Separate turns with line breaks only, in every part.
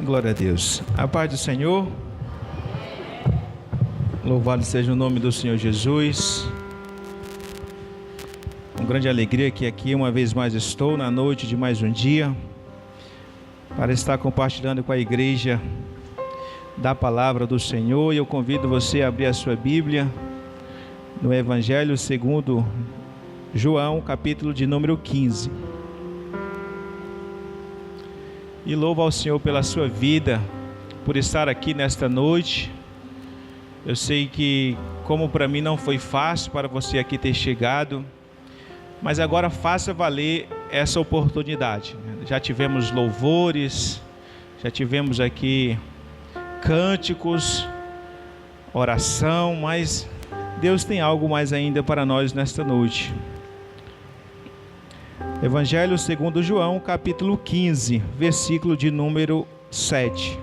Glória a Deus. A paz do Senhor. Louvado seja o nome do Senhor Jesus. Com grande alegria que aqui uma vez mais estou na noite de mais um dia para estar compartilhando com a igreja da palavra do Senhor. E eu convido você a abrir a sua Bíblia no Evangelho segundo João, capítulo de número 15. E louvo ao Senhor pela sua vida, por estar aqui nesta noite. Eu sei que, como para mim não foi fácil para você aqui ter chegado, mas agora faça valer essa oportunidade. Já tivemos louvores, já tivemos aqui cânticos, oração, mas Deus tem algo mais ainda para nós nesta noite. Evangelho segundo João, capítulo 15, versículo de número 7.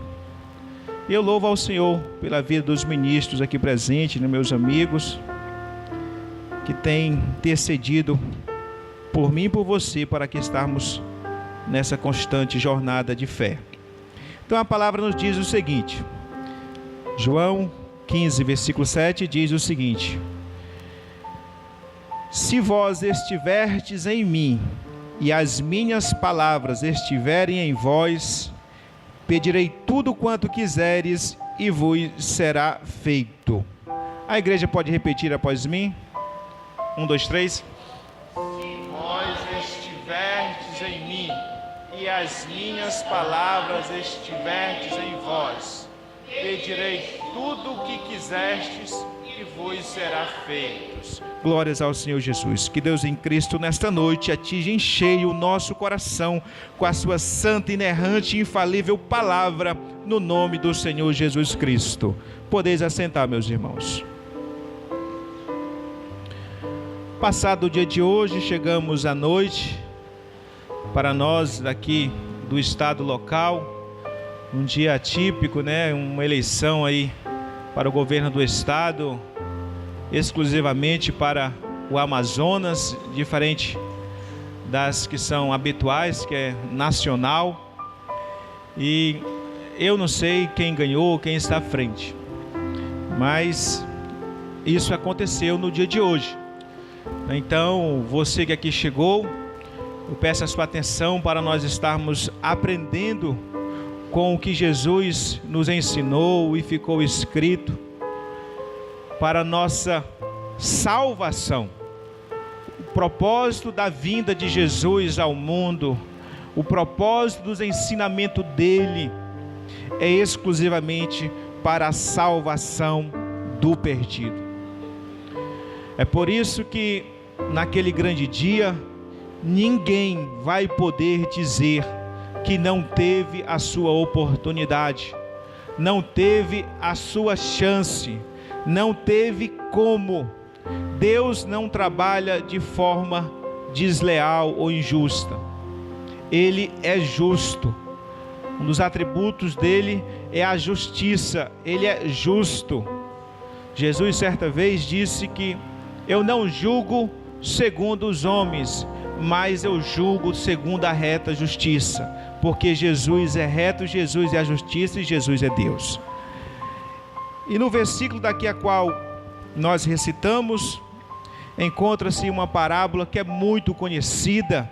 Eu louvo ao Senhor pela vida dos ministros aqui presentes, meus amigos, que têm intercedido por mim e por você, para que estarmos nessa constante jornada de fé. Então a palavra nos diz o seguinte, João 15, versículo 7, diz o seguinte: se vós estiverdes em mim, e as minhas palavras estiverem em vós, pedirei tudo quanto quiseres, e vos será feito. A igreja pode repetir após mim? 1, 2, 3. Se vós estiverdes em mim, e as minhas palavras estiverdes em vós, pedirei tudo o que quiseres, e vos será feito. Glórias ao Senhor Jesus. Que Deus em Cristo nesta noite atinja em cheio o nosso coração com a sua santa, inerrante e infalível palavra, no nome do Senhor Jesus Cristo. Podeis assentar, meus irmãos. Passado o dia de hoje, chegamos à noite. Para nós aqui do estado local, um dia atípico, né? Uma eleição aí para o governo do estado, exclusivamente para o Amazonas, diferente das que são habituais, que é nacional. E eu não sei quem ganhou, quem está à frente, mas isso aconteceu no dia de hoje. Então, você que aqui chegou, eu peço a sua atenção para nós estarmos aprendendo com o que Jesus nos ensinou e ficou escrito para nossa salvação. O propósito da vinda de Jesus ao mundo, o propósito dos ensinamentos dele é exclusivamente para a salvação do perdido. É por isso que naquele grande dia ninguém vai poder dizer que não teve a sua oportunidade, não teve a sua chance, não teve como. Deus não trabalha de forma desleal ou injusta. Ele é justo. Um dos atributos dele é a justiça. Ele é justo. Jesus certa vez disse que eu não julgo segundo os homens, mas eu julgo segundo a reta justiça, porque Jesus é reto, Jesus é a justiça e Jesus é Deus. E no versículo daqui a qual nós recitamos, encontra-se uma parábola que é muito conhecida,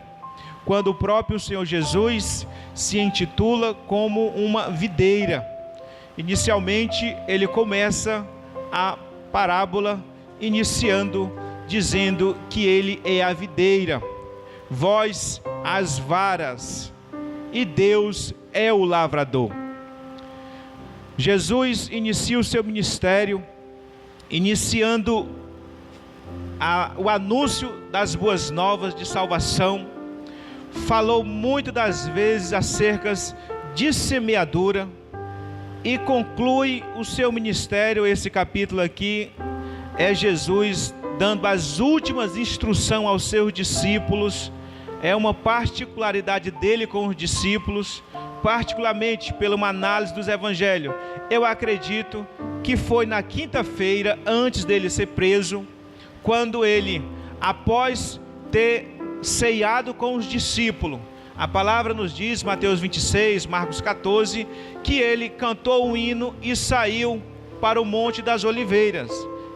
quando o próprio Senhor Jesus se intitula como uma videira. Inicialmente ele começa a parábola dizendo que ele é a videira, vós as varas, e Deus é o lavrador. Jesus inicia o seu ministério, iniciando o anúncio das boas novas de salvação. Falou muito das vezes acerca de semeadura e conclui o seu ministério. Esse capítulo aqui é Jesus dando as últimas instruções aos seus discípulos. É uma particularidade dele com os discípulos, particularmente pela uma análise dos evangelhos. Eu acredito que foi na quinta-feira, antes dele ser preso, quando ele, após ter ceiado com os discípulos, A palavra nos diz, Mateus 26, Marcos 14, que ele cantou um hino e saiu para o Monte das Oliveiras.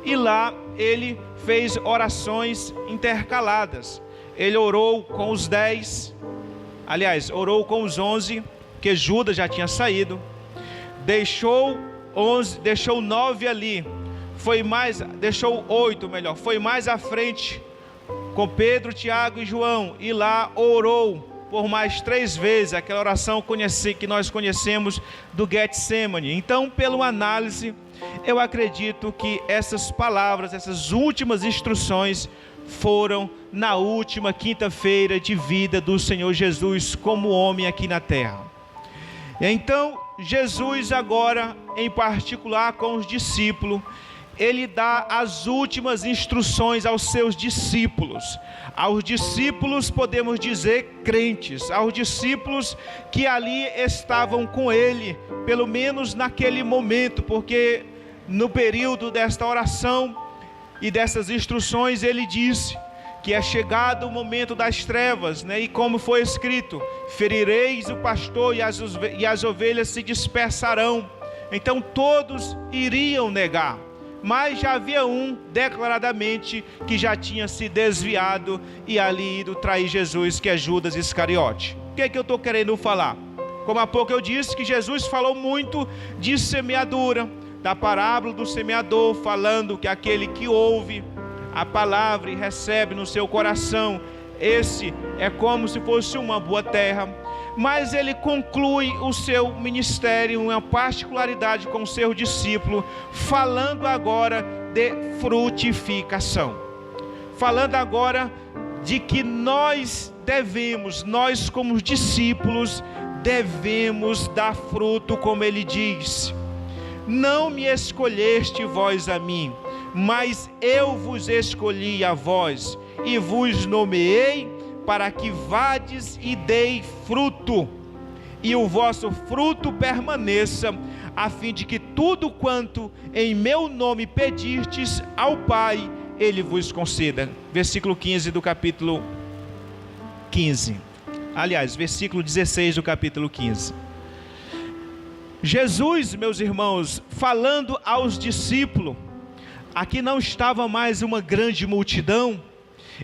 E lá ele fez orações intercaladas. Ele orou com os 10, orou com os 11, que Judas já tinha saído. Deixou 9 ali. Deixou 8, foi mais à frente com Pedro, Tiago e João. E lá orou por mais 3 vezes, aquela oração que nós conhecemos do Getsemane. Então, pela análise, eu acredito que essas palavras, essas últimas instruções, foram na última quinta-feira de vida do Senhor Jesus como homem aqui na terra. Então, Jesus agora, em particular com os discípulos, ele dá as últimas instruções aos seus discípulos. Aos discípulos, podemos dizer, crentes. Aos discípulos que ali estavam com ele, pelo menos naquele momento, porque no período desta oração e dessas instruções, ele disse que é chegado o momento das trevas, e como foi escrito, ferireis o pastor e as ovelhas se dispersarão. Então todos iriam negar. Mas já havia um, declaradamente, que já tinha se desviado e ali ido trair Jesus, que é Judas Iscariote. O que é que eu estou querendo falar? Como há pouco eu disse que Jesus falou muito de semeadura, da parábola do semeador, falando que aquele que ouve a palavra e recebe no seu coração, esse é como se fosse uma boa terra. Mas ele conclui o seu ministério, uma particularidade com o seu discípulo, falando agora de frutificação. Falando agora de que nós como discípulos, devemos dar fruto, como ele diz. Não me escolheste vós a mim, mas eu vos escolhi a vós, e vos nomeei para que vades e dei fruto, e o vosso fruto permaneça, a fim de que tudo quanto em meu nome pedirtes ao Pai, Ele vos conceda. Versículo 15 do capítulo 15. Versículo 16 do capítulo 15. Jesus, meus irmãos, falando aos discípulos, aqui não estava mais uma grande multidão.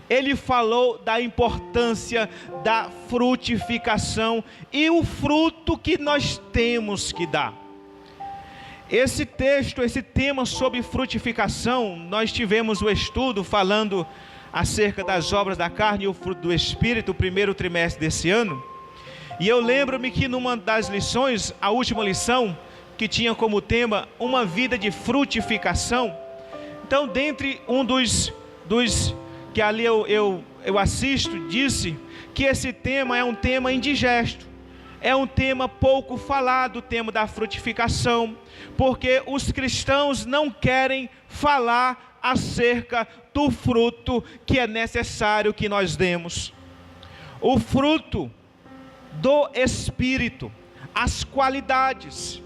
Ele falou da importância da frutificação e o fruto que nós temos que dar. Esse tema sobre frutificação, nós tivemos o estudo falando acerca das obras da carne e o fruto do Espírito, o primeiro trimestre desse ano. E eu lembro-me que numa das lições, a última lição, que tinha como tema uma vida de frutificação. Então, dentre um dos que ali eu assisto, disse que esse tema é um tema indigesto, é um tema pouco falado, o tema da frutificação, porque os cristãos não querem falar acerca do fruto que é necessário que nós demos. O fruto do Espírito, as qualidades.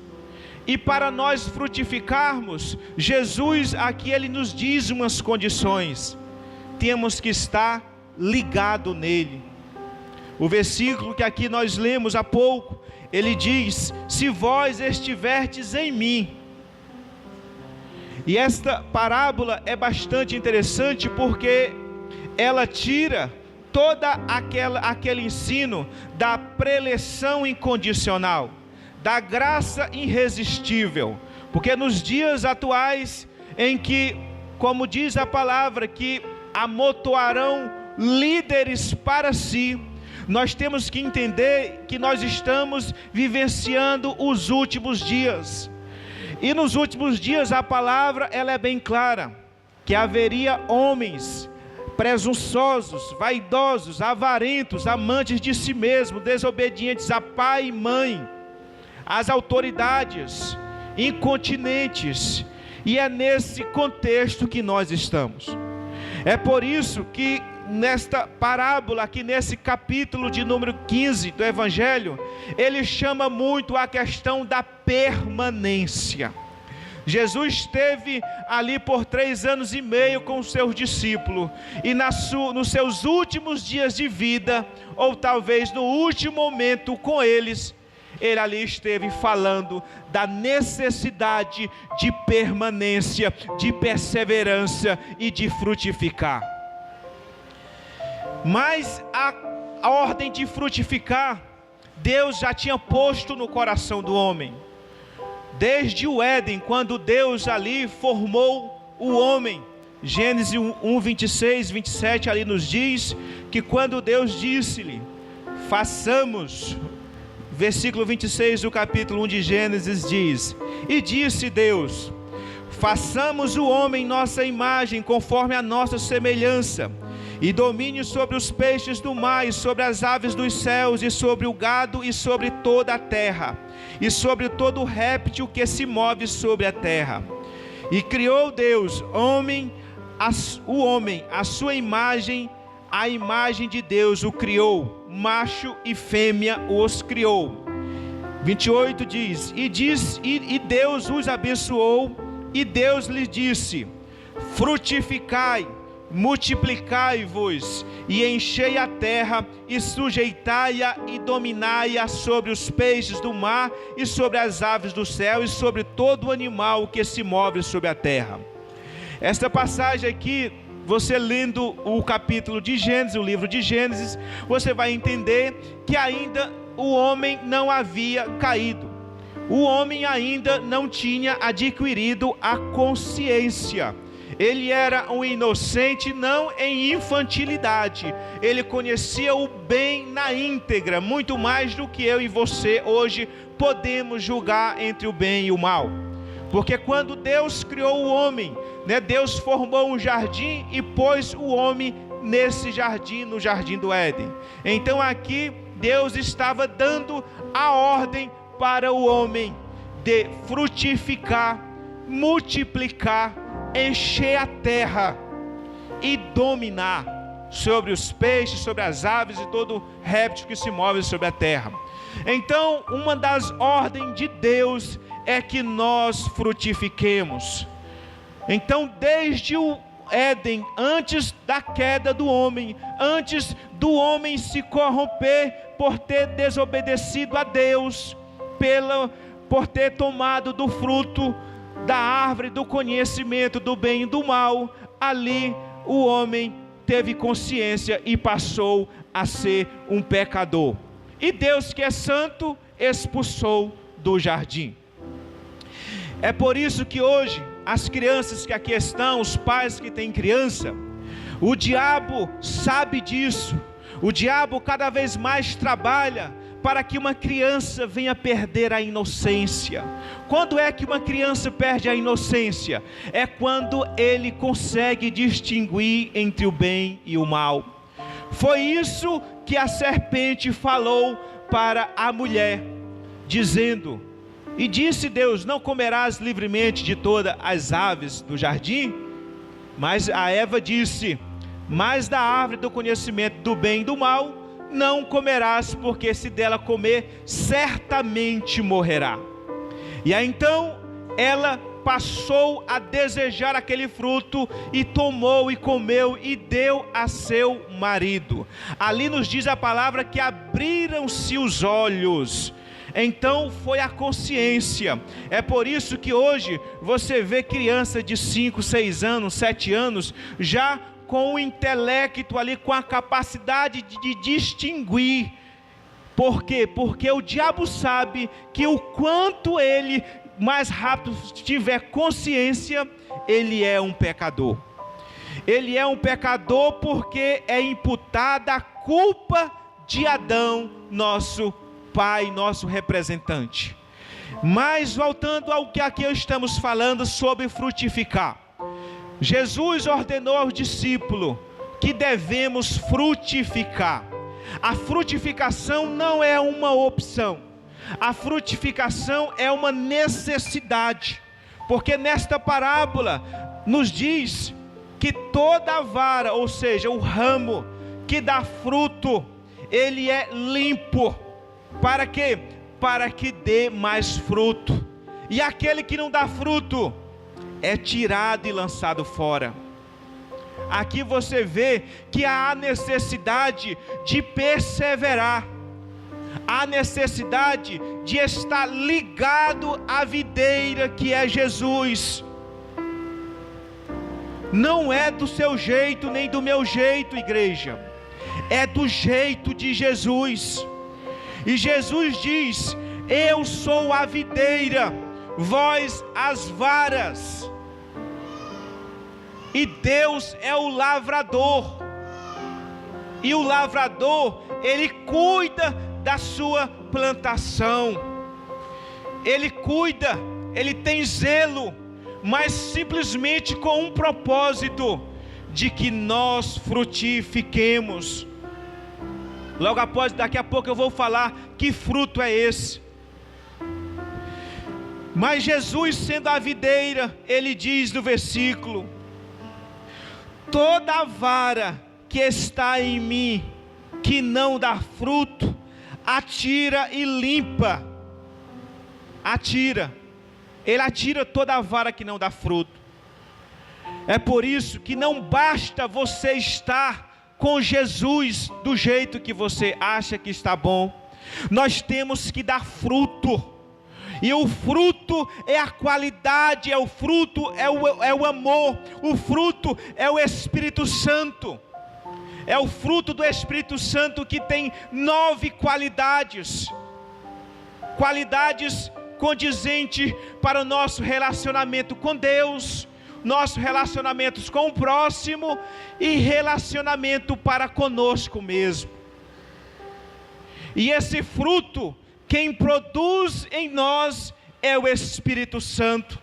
E para nós frutificarmos, Jesus aqui ele nos diz umas condições. Temos que estar ligado nele. O versículo que aqui nós lemos há pouco, ele diz: se vós estiverdes em mim. E esta parábola é bastante interessante porque ela tira toda aquele ensino da preleção incondicional, da graça irresistível. Porque nos dias atuais em que, como diz a palavra, que amontoarão líderes para si, nós temos que entender que nós estamos vivenciando os últimos dias. E nos últimos dias a palavra ela é bem clara, que haveria homens presunçosos, vaidosos, avarentos, amantes de si mesmo, desobedientes a pai e mãe, às autoridades, incontinentes. E é nesse contexto que nós estamos. É por isso que nesta parábola, aqui nesse capítulo de número 15 do Evangelho, ele chama muito a questão da permanência. Jesus esteve ali por 3 anos e meio com os seus discípulos, e nos seus últimos dias de vida, ou talvez no último momento com eles, ele ali esteve falando da necessidade de permanência, de perseverança e de frutificar. Mas a ordem de frutificar, Deus já tinha posto no coração do homem. Desde o Éden, quando Deus ali formou o homem. Gênesis 1, 26, 27 ali nos diz que quando Deus disse-lhe, façamos, versículo 26 do capítulo 1 de Gênesis diz, e disse Deus, façamos o homem nossa imagem, conforme a nossa semelhança, e domine sobre os peixes do mar, e sobre as aves dos céus, e sobre o gado, e sobre toda a terra, e sobre todo o réptil que se move sobre a terra. E criou Deus o homem, a sua imagem, a imagem de Deus o criou, macho e fêmea os criou. 28 diz, e Deus os abençoou, e Deus lhes disse, frutificai, multiplicai-vos, e enchei a terra, e sujeitai-a, e dominai-a sobre os peixes do mar, e sobre as aves do céu, e sobre todo animal que se move sobre a terra. Esta passagem aqui, você lendo o capítulo de Gênesis, o livro de Gênesis, você vai entender que ainda o homem não havia caído. O homem ainda não tinha adquirido a consciência. Ele era um inocente, não em infantilidade. Ele conhecia o bem na íntegra, muito mais do que eu e você hoje podemos julgar entre o bem e o mal. Porque quando Deus criou o homem, Deus formou um jardim e pôs o homem nesse jardim, no jardim do Éden. Então aqui Deus estava dando a ordem para o homem de frutificar, multiplicar, encher a terra e dominar sobre os peixes, sobre as aves e todo réptil que se move sobre a terra. Então, uma das ordens de Deus é que nós frutifiquemos. Então, desde o Éden, antes da queda do homem, antes do homem se corromper por ter desobedecido a Deus, por ter tomado do fruto da árvore do conhecimento do bem e do mal, ali o homem teve consciência e passou a ser um pecador. E Deus, que é santo, expulsou do jardim. É por isso que hoje, as crianças que aqui estão, os pais que têm criança, o diabo sabe disso. O diabo cada vez mais trabalha para que uma criança venha perder a inocência. Quando é que uma criança perde a inocência? É quando ele consegue distinguir entre o bem e o mal. Foi isso que a serpente falou para a mulher, dizendo, e disse Deus, não comerás livremente de todas as aves do jardim? Mas a Eva disse, mas da árvore do conhecimento do bem e do mal não comerás, porque se dela comer, certamente morrerá. E aí então ela passou a desejar aquele fruto, e tomou e comeu e deu a seu marido. Ali nos diz a palavra que abriram-se os olhos. Então foi a consciência. É por isso que hoje você vê criança de 5, 6 anos, 7 anos, já com o intelecto ali, com a capacidade de distinguir. Por quê? Porque o diabo sabe que o quanto ele mais rápido tiver consciência, ele é um pecador. Ele é um pecador porque é imputada a culpa de Adão, nosso pai, nosso representante. Mas voltando ao que aqui estamos falando sobre frutificar. Jesus ordenou aos discípulos que devemos frutificar. A frutificação não é uma opção. A frutificação é uma necessidade. Porque nesta parábola nos diz que toda a vara, ou seja, o ramo que dá fruto, ele é limpo. Para quê? Para que dê mais fruto. e aquele que não dá fruto é tirado e lançado fora. Aqui você vê que há necessidade de perseverar, há necessidade de estar ligado à videira que é Jesus. Não é do seu jeito nem do meu jeito, igreja, é do jeito de Jesus. E Jesus diz: eu sou a videira, vós as varas. E Deus é o lavrador, e o lavrador, ele cuida da sua plantação, ele cuida, ele tem zelo, mas simplesmente com um propósito, de que nós frutifiquemos. Logo após, daqui a pouco eu vou falar que fruto é esse. Mas Jesus, sendo a videira, ele diz no versículo: toda vara que está em mim, que não dá fruto, atira e limpa. Atira. Ele atira toda a vara que não dá fruto. É por isso que não basta você estar com Jesus do jeito que você acha que está bom. Nós temos que dar fruto. E o fruto é a qualidade, o fruto é o amor, o fruto é o Espírito Santo. É o fruto do Espírito Santo que tem 9 qualidades. Qualidades condizentes para o nosso relacionamento com Deus, nossos relacionamentos com o próximo e relacionamento para conosco mesmo. E esse fruto, quem produz em nós é o Espírito Santo.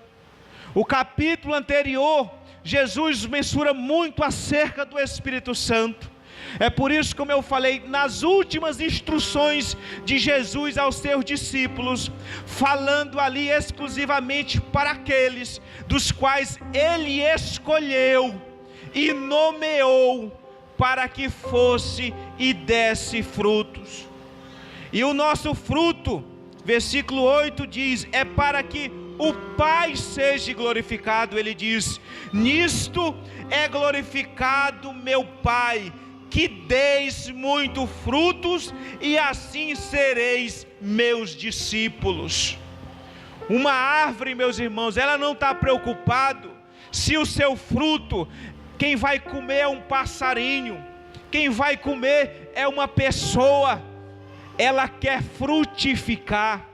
O capítulo anterior, Jesus mensura muito acerca do Espírito Santo. É por isso, como eu falei, nas últimas instruções de Jesus aos seus discípulos, falando ali exclusivamente para aqueles dos quais Ele escolheu e nomeou para que fosse e desse frutos. E o nosso fruto, versículo 8 diz, é para que o Pai seja glorificado. Ele diz: nisto é glorificado meu Pai, que deis muito frutos, e assim sereis meus discípulos. Uma árvore, meus irmãos, ela não está preocupada se o seu fruto, quem vai comer é um passarinho, quem vai comer é uma pessoa. Ela quer frutificar,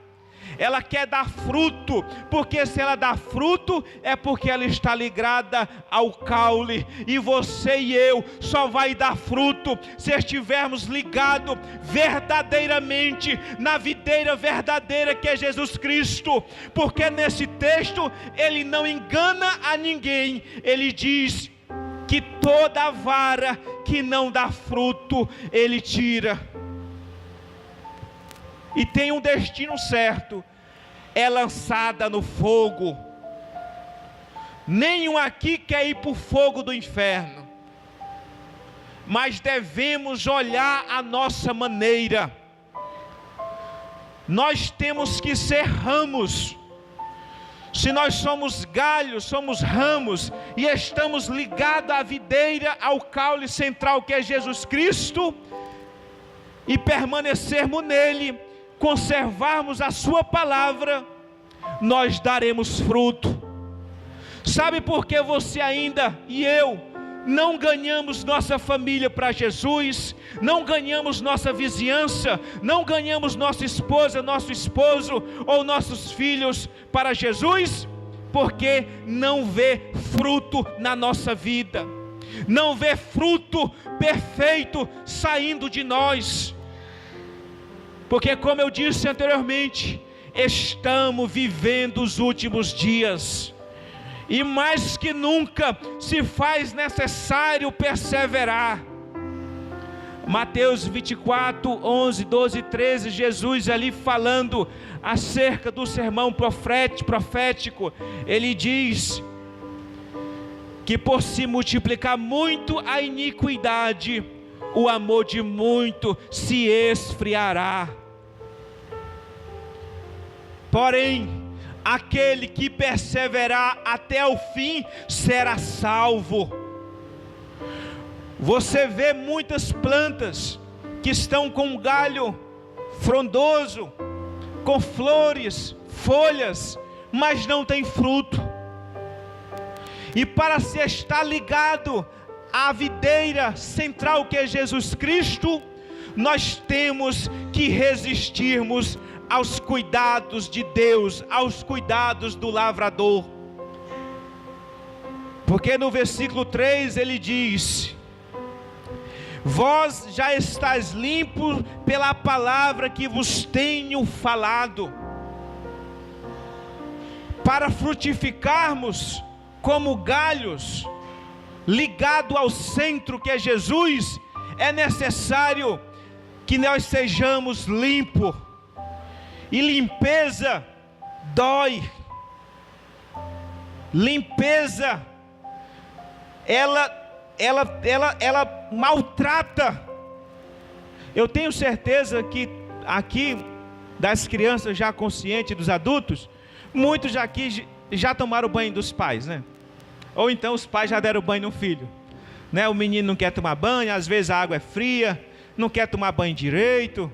ela quer dar fruto, porque se ela dá fruto, é porque ela está ligada ao caule, e você e eu só vai dar fruto, se estivermos ligados verdadeiramente, na videira verdadeira que é Jesus Cristo, porque nesse texto, ele não engana a ninguém, ele diz que toda vara que não dá fruto, ele tira. E tem um destino certo, é lançada no fogo. Nenhum aqui quer ir para o fogo do inferno, mas devemos olhar a nossa maneira. Nós temos que ser ramos. Se nós somos galhos, somos ramos, e estamos ligados à videira, ao caule central que é Jesus Cristo, e permanecermos nele, conservarmos a sua palavra, nós daremos fruto. Sabe por que você ainda e eu não ganhamos nossa família para Jesus, não ganhamos nossa vizinhança, não ganhamos nossa esposa, nosso esposo ou nossos filhos para Jesus? Porque não vê fruto na nossa vida, não vê fruto perfeito saindo de nós. Porque, como eu disse anteriormente, estamos vivendo os últimos dias, e mais que nunca se faz necessário perseverar. Mateus 24, 11, 12 e 13, Jesus ali falando acerca do sermão profético, ele diz que por se multiplicar muito a iniquidade, o amor de muito se esfriará. Porém, aquele que perseverar até o fim será salvo. Você vê muitas plantas que estão com um galho frondoso, com flores, folhas, mas não tem fruto. E para se estar ligado à videira central que é Jesus Cristo, nós temos que resistirmos aos cuidados de Deus, aos cuidados do lavrador. Porque no versículo 3 ele diz: vós já estáis limpos pela palavra que vos tenho falado. Para frutificarmos como galhos, ligado ao centro que é Jesus, é necessário que nós sejamos limpos. E limpeza dói. Limpeza, ela maltrata. Eu tenho certeza que aqui, das crianças já conscientes, dos adultos, muitos aqui já tomaram banho dos pais, né? Ou então os pais já deram banho no filho, né? O menino não quer tomar banho, às vezes a água é fria, não quer tomar banho direito.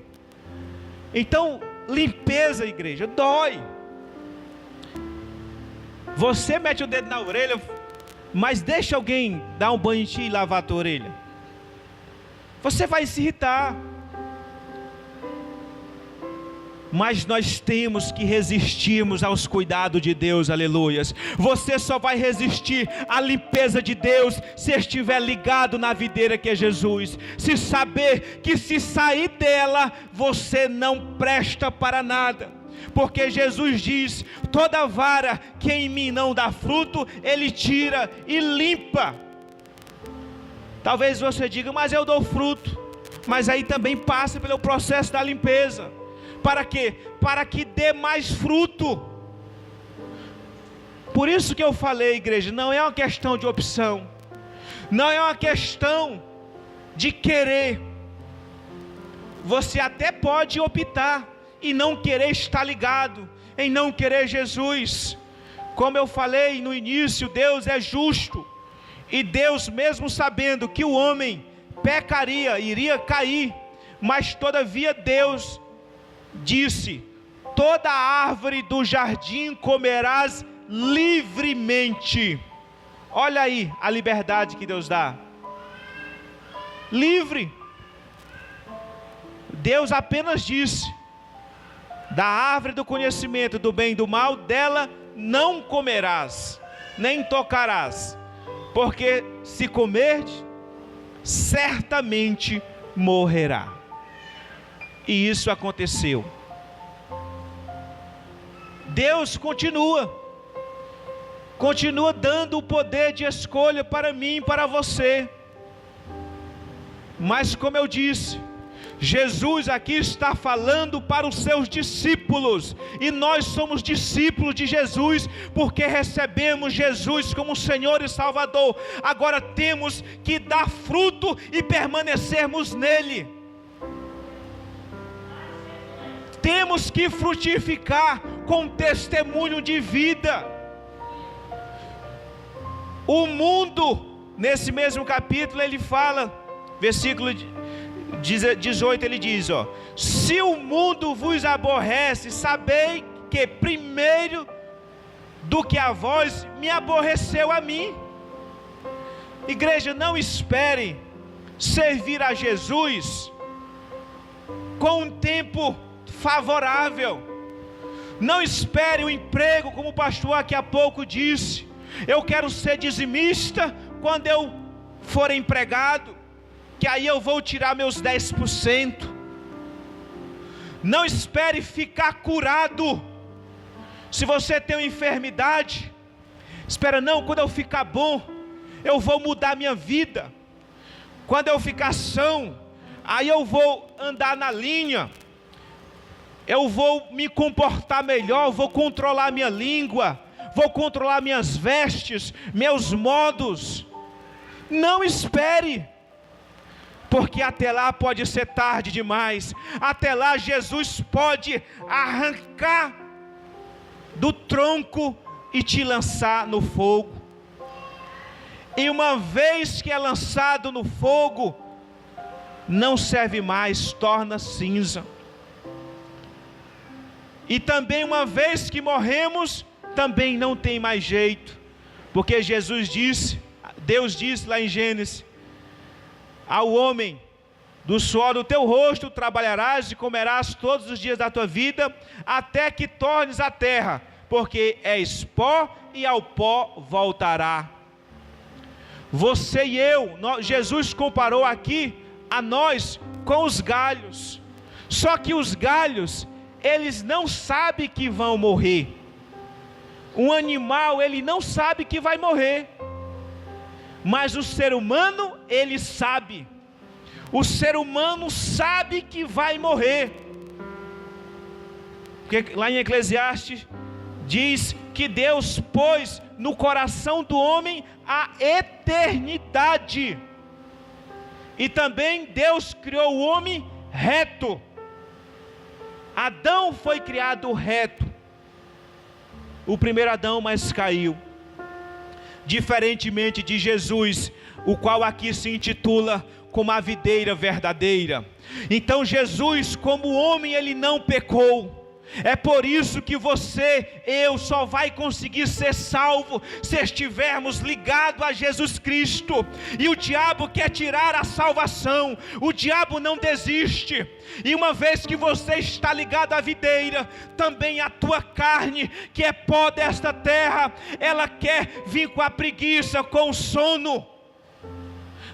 Então, limpeza, igreja, dói. Você mete o dedo na orelha, mas deixa alguém dar um banho em ti e lavar a tua orelha. Você vai se irritar. Mas nós temos que resistirmos aos cuidados de Deus, aleluias. Você só vai resistir à limpeza de Deus se estiver ligado na videira que é Jesus. Se saber que se sair dela, você não presta para nada. Porque Jesus diz: toda vara que em mim não dá fruto, Ele tira e limpa. Talvez você diga: mas eu dou fruto. Mas aí também passa pelo processo da limpeza. Para quê? Para que dê mais fruto. Por isso que eu falei, igreja, não é uma questão de opção, não é uma questão de querer. Você até pode optar e não querer estar ligado, em não querer Jesus. Como eu falei no início, Deus é justo. E Deus, mesmo sabendo que o homem pecaria, iria cair, mas todavia Deus disse: toda árvore do jardim comerás livremente. Olha aí a liberdade que Deus dá. Livre. Deus apenas disse: da árvore do conhecimento do bem e do mal, dela não comerás, nem tocarás, porque se comerdes, certamente morrerá. E isso aconteceu. Deus continua dando o poder de escolha para mim e para você. Mas como eu disse, Jesus aqui está falando para os seus discípulos, e nós somos discípulos de Jesus, porque recebemos Jesus como Senhor e Salvador. Agora temos que dar fruto e permanecermos nele. Temos que frutificar com testemunho de vida. O mundo, nesse mesmo capítulo, ele fala, versículo 18, ele diz: se o mundo vos aborrece, sabei que primeiro do que a vós, me aborreceu a mim. Igreja, não espere servir a Jesus com um tempo favorável. Não espere o emprego, como o pastor aqui há pouco disse: eu quero ser dizimista quando eu for empregado, que aí eu vou tirar meus 10%. Não espere ficar curado. Se você tem uma enfermidade, espera: não, quando eu ficar bom, eu vou mudar minha vida. Quando eu ficar são, aí eu vou andar na linha, eu vou me comportar melhor, vou controlar minha língua, vou controlar minhas vestes, meus modos. Não espere, porque até lá pode ser tarde demais. Até lá Jesus pode arrancar do tronco e te lançar no fogo. E uma vez que é lançado no fogo, não serve mais, torna cinza. E também uma vez que morremos, também não tem mais jeito, porque Deus disse lá em Gênesis, ao homem: do suor do teu rosto trabalharás e comerás todos os dias da tua vida, até que tornes a terra, porque és pó e ao pó voltará. Você e eu, Jesus comparou aqui a nós com os galhos. Só que os galhos, eles não sabem que vão morrer. Um animal, ele não sabe que vai morrer. Mas o ser humano, ele sabe. O ser humano sabe que vai morrer. Porque lá em Eclesiastes diz que Deus pôs no coração do homem a eternidade. E também Deus criou o homem reto. Adão foi criado reto. O primeiro Adão, mas caiu. Diferentemente de Jesus, o qual aqui se intitula como a videira verdadeira. Então Jesus, como homem, ele não pecou. É por isso que eu só vai conseguir ser salvo se estivermos ligados a Jesus Cristo. E o diabo quer tirar a salvação. O diabo não desiste. E uma vez que você está ligado à videira, também a tua carne, que é pó desta terra, ela quer vir com a preguiça, com o sono,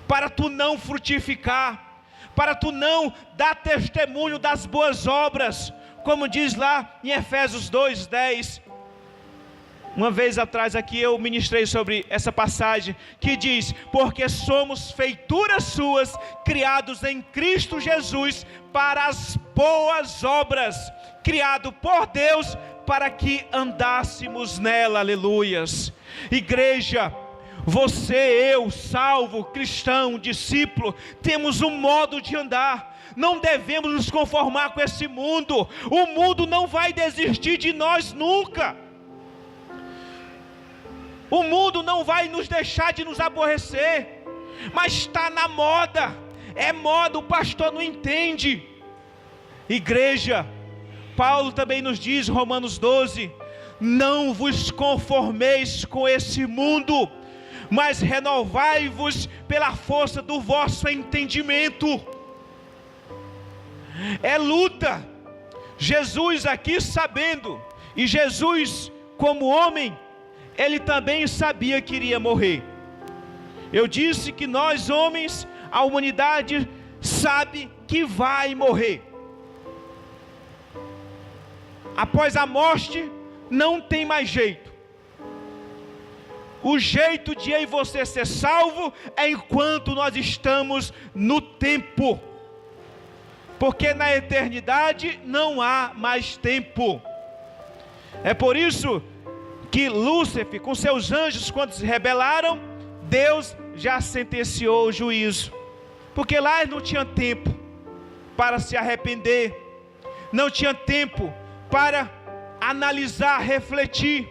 para tu não frutificar, para tu não dar testemunho das boas obras. Como diz lá em Efésios 2:10, uma vez atrás aqui eu ministrei sobre essa passagem, que diz: porque somos feituras suas, criados em Cristo Jesus, para as boas obras, criado por Deus, para que andássemos nela, aleluias. Igreja, você, eu, salvo, cristão, discípulo, temos um modo de andar. Não devemos nos conformar com esse mundo. O mundo não vai desistir de nós nunca. O mundo não vai nos deixar de nos aborrecer. Mas está na moda. É moda, o pastor não entende. Igreja, Paulo também nos diz, Romanos 12: não vos conformeis com esse mundo, mas renovai-vos pela força do vosso entendimento. É luta. Jesus aqui sabendo, e Jesus como homem, ele também sabia que iria morrer. Eu disse que nós homens, a humanidade sabe que vai morrer. Após a morte, não tem mais jeito. O jeito de eu e você ser salvo é enquanto nós estamos no tempo. Porque na eternidade não há mais tempo. É por isso que Lúcifer, com seus anjos, quando se rebelaram, Deus já sentenciou o juízo. Porque lá ele não tinha tempo para se arrepender, não tinha tempo para analisar, refletir.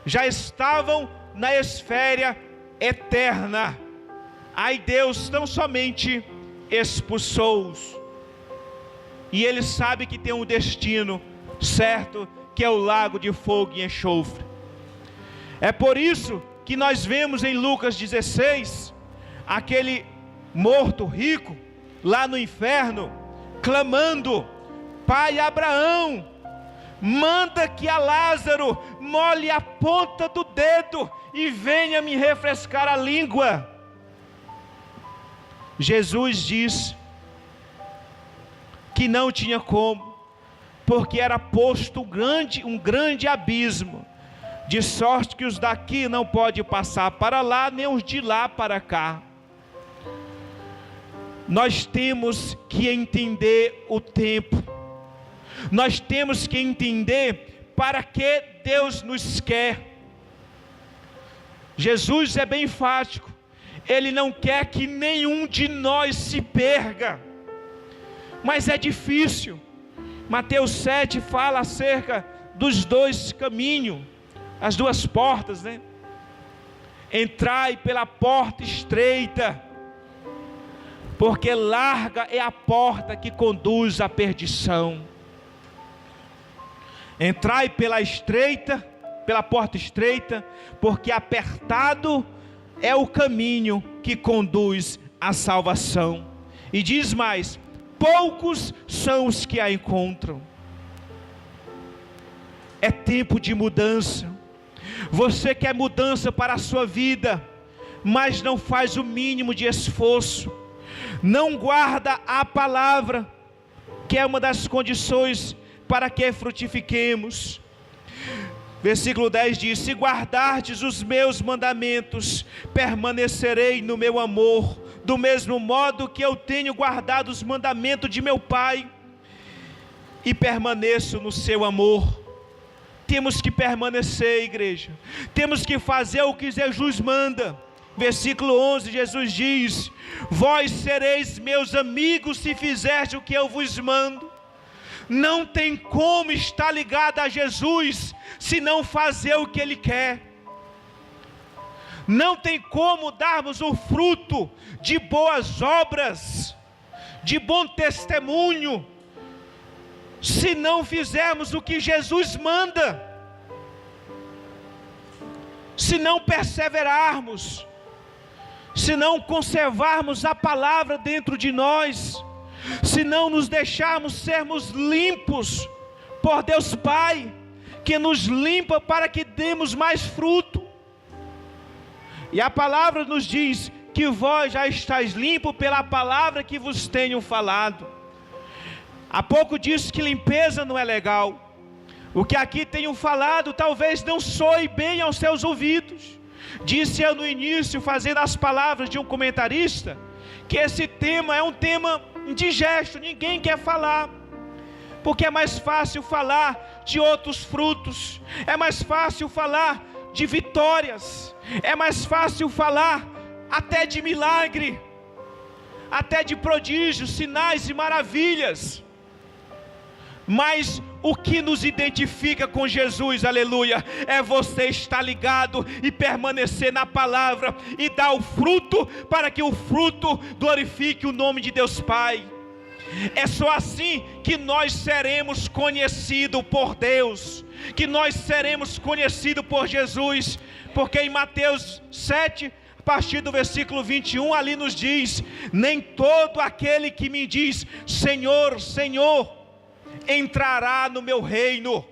Já estavam na esfera eterna. Aí Deus tão somente expulsou-os. E ele sabe que tem um destino certo, que é o lago de fogo e enxofre. É por isso que nós vemos em Lucas 16, aquele morto rico, lá no inferno, clamando: Pai Abraão, manda que a Lázaro molhe a ponta do dedo e venha me refrescar a língua. Jesus diz que não tinha como, porque era posto um grande abismo, de sorte que os daqui não podem passar para lá, nem os de lá para cá. Nós temos que entender o tempo. Nós temos que entender para que Deus nos quer. Jesus é bem enfático. Ele não quer que nenhum de nós se perca. Mas é difícil. Mateus 7 fala acerca dos dois caminhos, as duas portas, né? Entrai pela porta estreita, porque larga é a porta que conduz à perdição. Entrai pela porta estreita, porque apertado é o caminho que conduz à salvação. E diz mais: poucos são os que a encontram. É tempo de mudança. Você quer mudança para a sua vida, mas não faz o mínimo de esforço, não guarda a palavra, que é uma das condições para que frutifiquemos. Versículo 10 diz: se guardardes os meus mandamentos, permanecerei no meu amor, do mesmo modo que eu tenho guardado os mandamentos de meu Pai, e permaneço no seu amor. Temos que permanecer, igreja. Temos que fazer o que Jesus manda. Versículo 11, Jesus diz: vós sereis meus amigos se fizerdes o que eu vos mando. Não tem como estar ligado a Jesus se não fazer o que Ele quer. Não tem como darmos o fruto de boas obras, de bom testemunho, se não fizermos o que Jesus manda, se não perseverarmos, se não conservarmos a palavra dentro de nós, se não nos deixarmos sermos limpos por Deus Pai, que nos limpa para que demos mais fruto. E a palavra nos diz que vós já estáis limpos pela palavra que vos tenho falado. Há pouco disse que limpeza não é legal. O que aqui tenho falado talvez não soe bem aos seus ouvidos. Disse eu no início, fazendo as palavras de um comentarista, que esse tema é um tema indigesto, ninguém quer falar, porque é mais fácil falar de outros frutos, é mais fácil falar de vitórias, é mais fácil falar até de milagre, até de prodígios, sinais e maravilhas. Mas o que nos identifica com Jesus, aleluia, é você estar ligado e permanecer na palavra e dar o fruto, para que o fruto glorifique o nome de Deus Pai. É só assim que nós seremos conhecidos por Deus, que nós seremos conhecidos por Jesus, porque em Mateus 7, a partir do versículo 21, ali nos diz: nem todo aquele que me diz Senhor, Senhor, entrará no meu reino,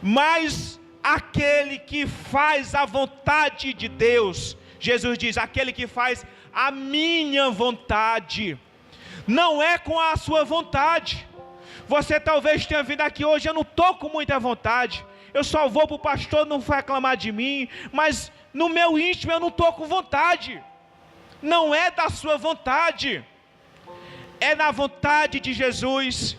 mas aquele que faz a vontade de Deus. Jesus diz: aquele que faz a minha vontade, não é com a sua vontade. Você talvez tenha vindo aqui hoje: eu não estou com muita vontade, eu só vou para o pastor, não vai reclamar de mim, mas no meu íntimo eu não estou com vontade. Não é da sua vontade, é na vontade de Jesus.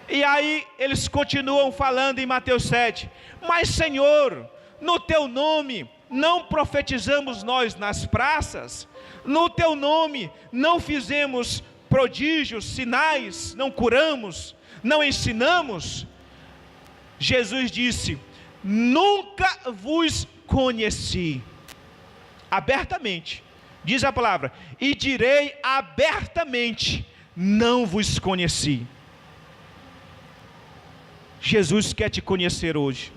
E aí eles continuam falando em Mateus 7: mas Senhor, no teu nome não profetizamos nós nas praças? No teu nome não fizemos prodígios, sinais, não curamos, não ensinamos? Jesus disse: nunca vos conheci. Abertamente, diz a palavra, e direi abertamente: não vos conheci. Jesus quer te conhecer hoje.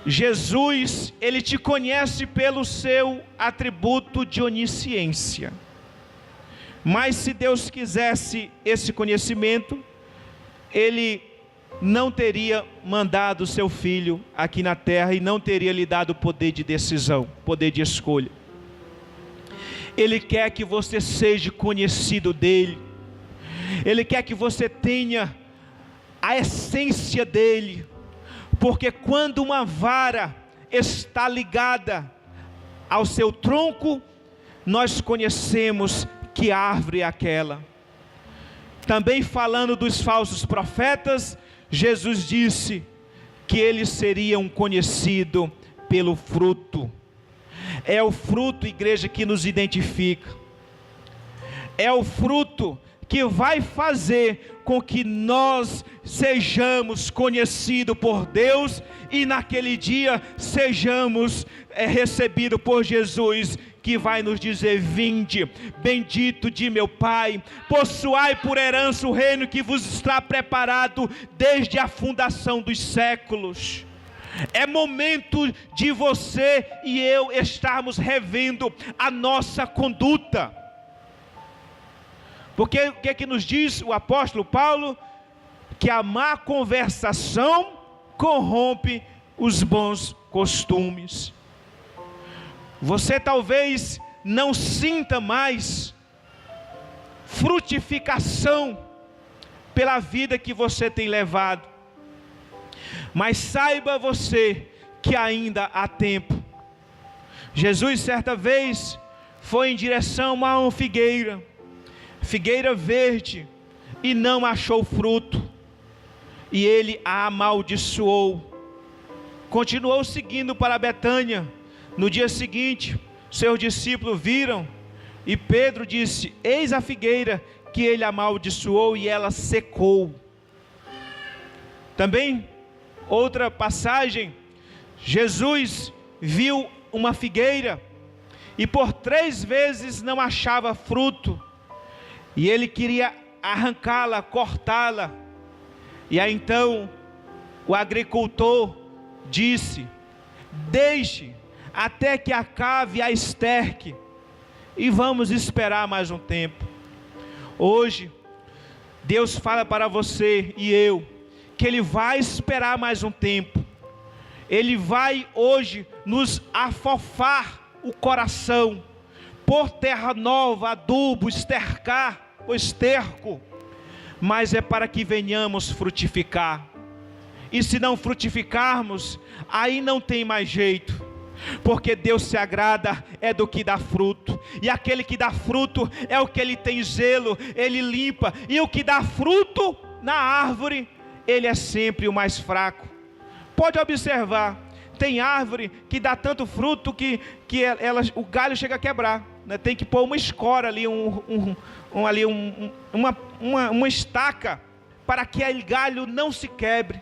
Jesus, Ele te conhece pelo seu atributo de onisciência. Mas se Deus quisesse esse conhecimento, Ele não teria mandado o seu Filho aqui na terra e não teria lhe dado poder de decisão, poder de escolha. Ele quer que você seja conhecido dEle. Ele quer que você tenha a essência dEle, porque quando uma vara está ligada ao seu tronco, nós conhecemos que árvore é aquela. Também falando dos falsos profetas, Jesus disse que eles seriam conhecidos pelo fruto. É o fruto, igreja, que nos identifica. É o fruto que vai fazer com que nós sejamos conhecidos por Deus e naquele dia sejamos recebidos por Jesus, que vai nos dizer: vinde, bendito de meu Pai, possuai por herança o reino que vos está preparado desde a fundação dos séculos. É momento de você e eu estarmos revendo a nossa conduta. Porque o que é que nos diz o apóstolo Paulo? Que a má conversação corrompe os bons costumes. Você talvez não sinta mais frutificação pela vida que você tem levado, mas saiba você que ainda há tempo. Jesus certa vez foi em direção a uma figueira verde, e não achou fruto, e ele a amaldiçoou. Continuou seguindo para Betânia. No dia seguinte, seus discípulos viram, e Pedro disse: eis a figueira que ele amaldiçoou, e ela secou. Também, outra passagem, Jesus viu uma figueira, e por 3 vezes não achava fruto, e ele queria arrancá-la, cortá-la, e aí então o agricultor disse: deixe até que acabe a esterque, e vamos esperar mais um tempo. Hoje, Deus fala para você e eu, que Ele vai esperar mais um tempo. Ele vai hoje nos afofar o coração, pôr terra nova, adubo, estercar o esterco, mas é para que venhamos frutificar. E se não frutificarmos, aí não tem mais jeito, porque Deus se agrada é do que dá fruto, e aquele que dá fruto é o que Ele tem zelo, Ele limpa, e o que dá fruto na árvore, ele é sempre o mais fraco. Pode observar, tem árvore que dá tanto fruto que o galho chega a quebrar, né? Tem que pôr uma escora ali, uma estaca, para que o galho não se quebre.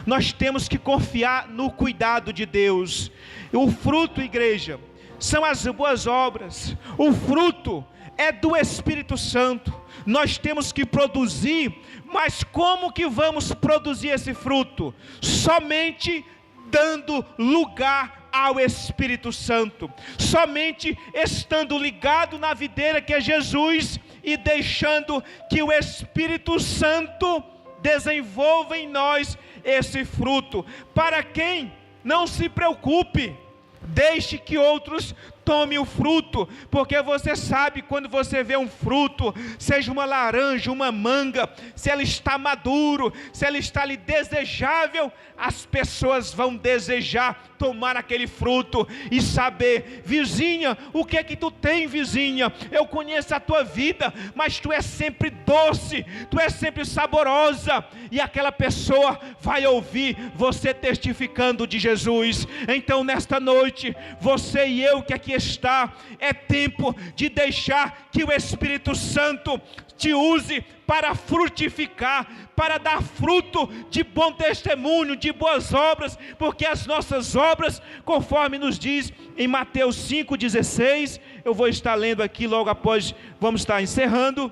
Nós temos que confiar no cuidado de Deus. O fruto, igreja, são as boas obras. O fruto é do Espírito Santo. Nós temos que produzir, mas como que vamos produzir esse fruto? Somente dando lugar ao Espírito Santo, somente estando ligado na videira que é Jesus, e deixando que o Espírito Santo desenvolva em nós esse fruto. Para quem? Não se preocupe, deixe que outros tomem o fruto, porque você sabe, quando você vê um fruto, seja uma laranja, uma manga, se ela está maduro, se ela está ali desejável, as pessoas vão desejar tomar aquele fruto e saber: vizinha, o que é que tu tem, vizinha? Eu conheço a tua vida, mas tu é sempre doce, tu é sempre saborosa, e aquela pessoa vai ouvir você testificando de Jesus. Então nesta noite, você e eu que aqui está, é tempo de deixar que o Espírito Santo te use para frutificar, para dar fruto de bom testemunho, de boas obras, porque as nossas obras, conforme nos diz em Mateus 5,16, eu vou estar lendo aqui logo após, vamos estar encerrando.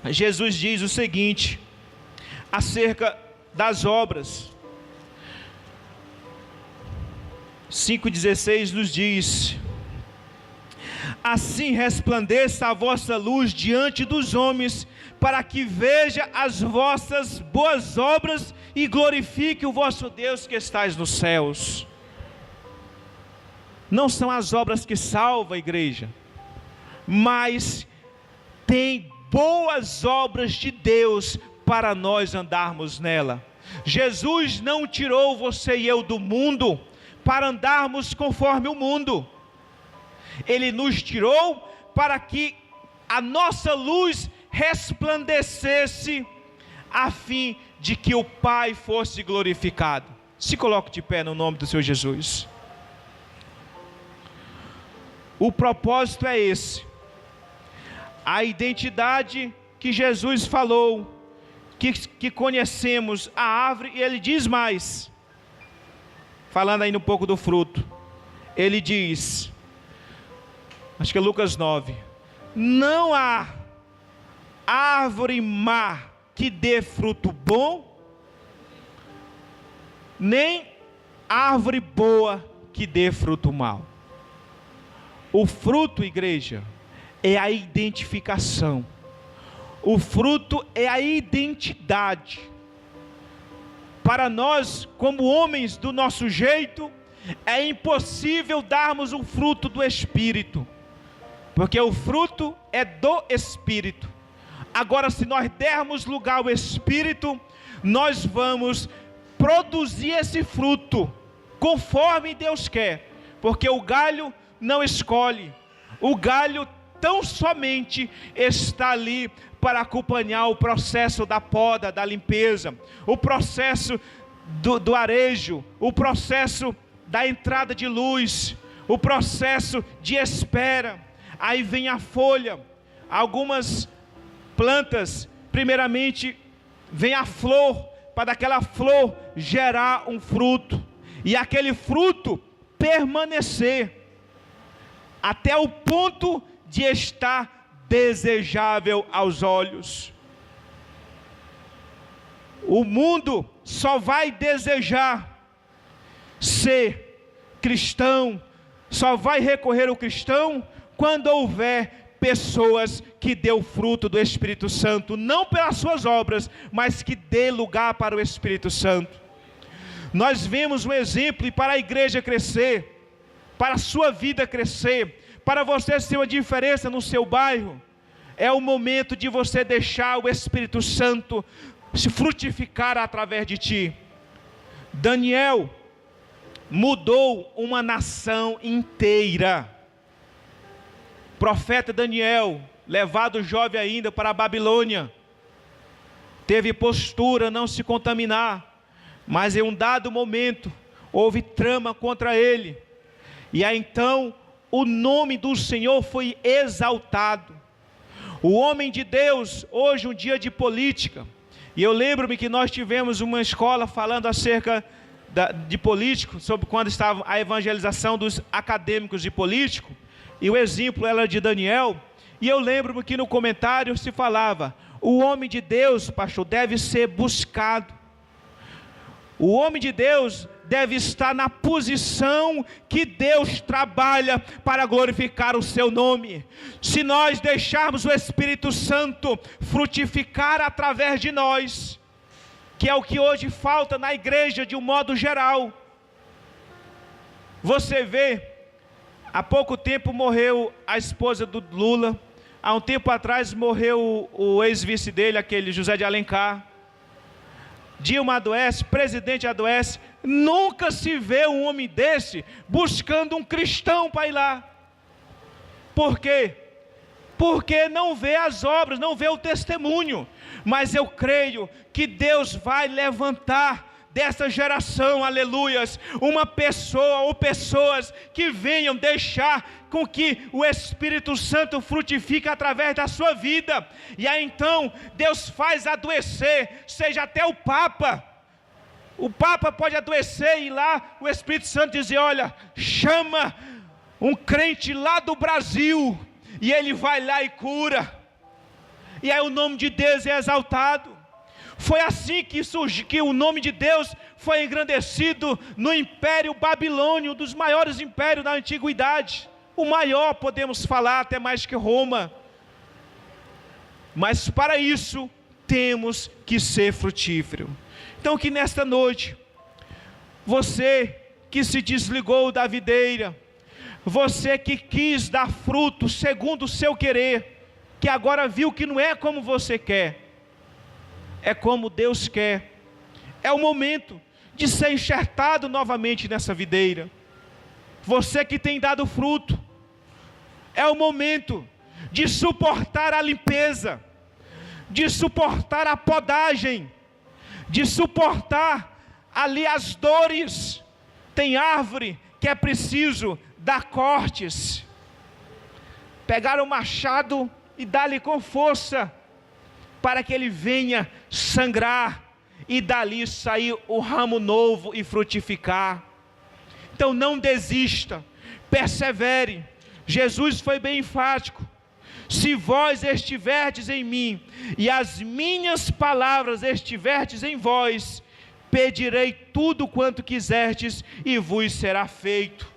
Jesus diz o seguinte, acerca das obras. 5,16 nos diz: assim resplandeça a vossa luz diante dos homens, para que veja as vossas boas obras e glorifique o vosso Deus que estais nos céus. Não são as obras que salvam, igreja, mas tem boas obras de Deus para nós andarmos nela. Jesus não tirou você e eu do mundo para andarmos conforme o mundo. Ele nos tirou para que a nossa luz resplandecesse, a fim de que o Pai fosse glorificado. Se coloque de pé no nome do Senhor Jesus. O propósito é esse. A identidade que Jesus falou, que conhecemos a árvore, e ele diz mais, falando ainda um pouco do fruto, ele diz, acho que é Lucas 9, não há árvore má que dê fruto bom, nem árvore boa que dê fruto mau. O fruto, igreja, é a identificação. O fruto é a identidade. Para nós, como homens do nosso jeito, é impossível darmos o fruto do Espírito, porque o fruto é do Espírito. Agora, se nós dermos lugar ao Espírito, nós vamos produzir esse fruto, conforme Deus quer, porque o galho não escolhe, o galho tão somente está ali para acompanhar o processo da poda, da limpeza, o processo do arejo, o processo da entrada de luz, o processo de espera. Aí vem a folha. Algumas plantas, primeiramente, vem a flor, para daquela flor gerar um fruto, e aquele fruto permanecer, até o ponto de estar desejável aos olhos. O mundo só vai desejar ser cristão, só vai recorrer ao cristão quando houver pessoas que dê o fruto do Espírito Santo, não pelas suas obras, mas que dê lugar para o Espírito Santo. Nós vemos um exemplo, e para a igreja crescer, para a sua vida crescer, para você ser uma diferença no seu bairro, é o momento de você deixar o Espírito Santo se frutificar através de ti. Daniel mudou uma nação inteira. Profeta Daniel, levado jovem ainda para a Babilônia, teve postura, não se contaminar, mas em um dado momento, houve trama contra ele, e aí então, o nome do Senhor foi exaltado. O homem de Deus, hoje um dia de política, e eu lembro-me que nós tivemos uma escola falando acerca de político, sobre quando estava a evangelização dos acadêmicos de político, e o exemplo era de Daniel, e eu lembro-me que no comentário se falava, o homem de Deus, pastor, deve ser buscado. O homem de Deus deve estar na posição que Deus trabalha para glorificar o seu nome. Se nós deixarmos o Espírito Santo frutificar através de nós, que é o que hoje falta na igreja de um modo geral. Você vê, há pouco tempo morreu a esposa do Lula, há um tempo atrás morreu o ex-vice dele, aquele José de Alencar. Dilma adoece, presidente adoece, nunca se vê um homem desse buscando um cristão para ir lá. Por quê? Porque não vê as obras, não vê o testemunho. Mas eu creio que Deus vai levantar dessa geração, aleluias, uma pessoa ou pessoas que venham deixar com que o Espírito Santo frutifique através da sua vida, e aí então Deus faz adoecer, seja até o Papa pode adoecer, e lá o Espírito Santo dizer, olha, chama um crente lá do Brasil, e ele vai lá e cura, e aí o nome de Deus é exaltado. Foi assim que o nome de Deus foi engrandecido no Império Babilônio, um dos maiores impérios da antiguidade. O maior, podemos falar, até mais que Roma. Mas para isso, temos que ser frutífero. Então que nesta noite, você que se desligou da videira, você que quis dar fruto segundo o seu querer, que agora viu que não é como você quer, é como Deus quer, é o momento de ser enxertado novamente nessa videira. Você que tem dado fruto, é o momento de suportar a limpeza, de suportar a podagem, de suportar ali as dores. Tem árvore que é preciso dar cortes, pegar o machado e dar-lhe com força, para que ele venha sangrar e dali sair o ramo novo e frutificar. Então não desista, persevere. Jesus foi bem enfático: se vós estiverdes em mim e as minhas palavras estiverdes em vós, pedirei tudo quanto quiserdes e vos será feito.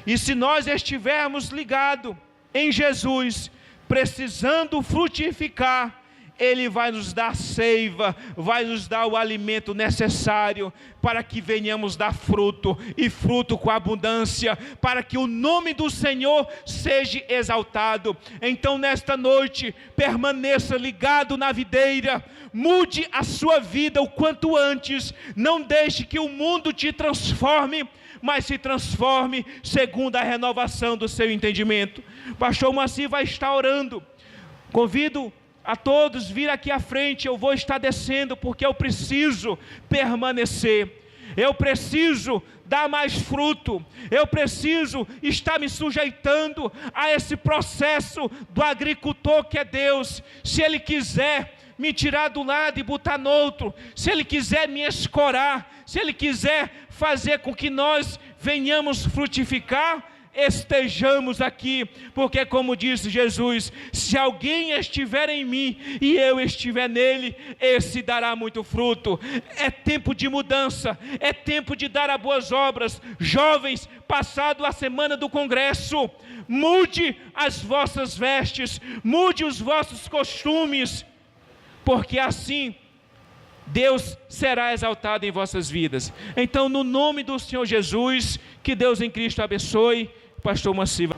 E se nós estivermos ligados em Jesus, precisando frutificar, Ele vai nos dar seiva, vai nos dar o alimento necessário para que venhamos dar fruto, e fruto com abundância, para que o nome do Senhor seja exaltado. Então nesta noite, permaneça ligado na videira, mude a sua vida o quanto antes, não deixe que o mundo te transforme, mas se transforme segundo a renovação do seu entendimento. O pastor Moacir vai estar orando. Convido a todos vir aqui à frente. Eu vou estar descendo porque eu preciso permanecer, eu preciso dar mais fruto, eu preciso estar me sujeitando a esse processo do agricultor que é Deus. Se Ele quiser me tirar do lado e botar no outro, se Ele quiser me escorar, se Ele quiser fazer com que nós venhamos frutificar, estejamos aqui, porque como disse Jesus, se alguém estiver em mim e eu estiver nele, esse dará muito fruto. É tempo de mudança, é tempo de dar as boas obras. Jovens, passado a semana do congresso, mude as vossas vestes, mude os vossos costumes, porque assim Deus será exaltado em vossas vidas. Então, no nome do Senhor Jesus, que Deus em Cristo abençoe. Pastor Moacir.